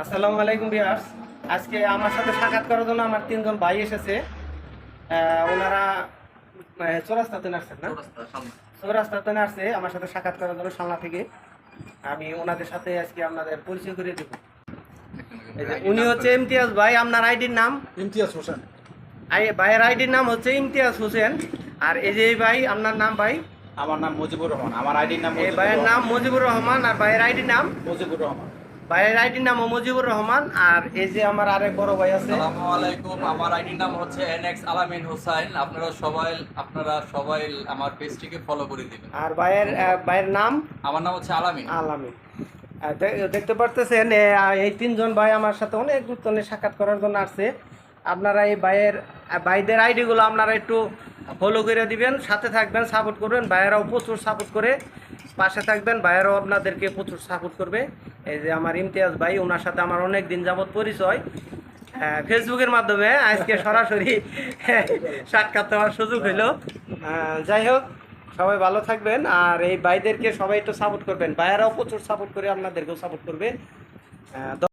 আসসালামু আলাইকুম ভিউয়ার্স। আজকে আমার সাথে সাক্ষাৎ করার জন্য আমার তিনজন ভাই এসেছে। ওনারা চৌরাস্তাতে আসছেন না? চৌরাস্তাতে আসছে আমার সাথে সাক্ষাৎ করার জন্য সামনা থেকে। আমি ওনাদের সাথে আজকে আপনাদের পরিচয় করে দেব। উনি হচ্ছে ইমতিয়াজ ভাই। আপনার আইডির নাম? ইমতিয়াজ হোসেন। ভাইয়ের আইডির নাম হচ্ছে ইমতিয়াজ হোসেন। আর এই যে এই ভাই, আপনার নাম ভাই? আমার নাম মুজিবুর রহমান। আমার আইডির নাম এই ভাইয়ের নাম মুজিবুর রহমান। আর ভাইয়ের আইডির নাম? মুজিবুর রহমান। ভাইয়ের আইডির নাম মুজিবুর রহমান। আর এই যে আমার আরেক বড় ভাই আছে। আসসালামু আলাইকুম। আমার আইডির নাম হচ্ছে NX আলামিন হোসাইন। আপনারা সবাই আমার পেজটিকে ফলো করে দিবেন। আর ভাইয়ের নাম? আমার নাম হচ্ছে আলামিন। আলামিন। দেখতে পারতেছেন এই তিনজন ভাই আমার সাথে অনেক গুরুত্বপূর্ণ সাক্ষাৎ করার জন্য আসছে। আপনারা এই ভাইদের আইডিগুলো আপনারা একটু ফলো করে দিবেন, সাথে থাকবেন, সাপোর্ট করবেন। ভাইয়েরাও প্রচুর সাপোর্ট করে পাশে থাকবেন, ভাইয়েরাও আপনাদেরকে প্রচুর সাপোর্ট করবে। এই যে আমার ইমতিয়াজ ভাই, ওনার সাথে আমার অনেক দিন যাবৎ পরিচয় ফেসবুকের মাধ্যমে। আজকে সরাসরি সাক্ষাৎ হওয়ার সুযোগ হইল। যাই হোক, সবাই ভালো থাকবেন। আর এই ভাইদেরকে সবাই একটু সাপোর্ট করবেন। ভাইয়েরাও প্রচুর সাপোর্ট করে আপনাদেরকেও সাপোর্ট করবে।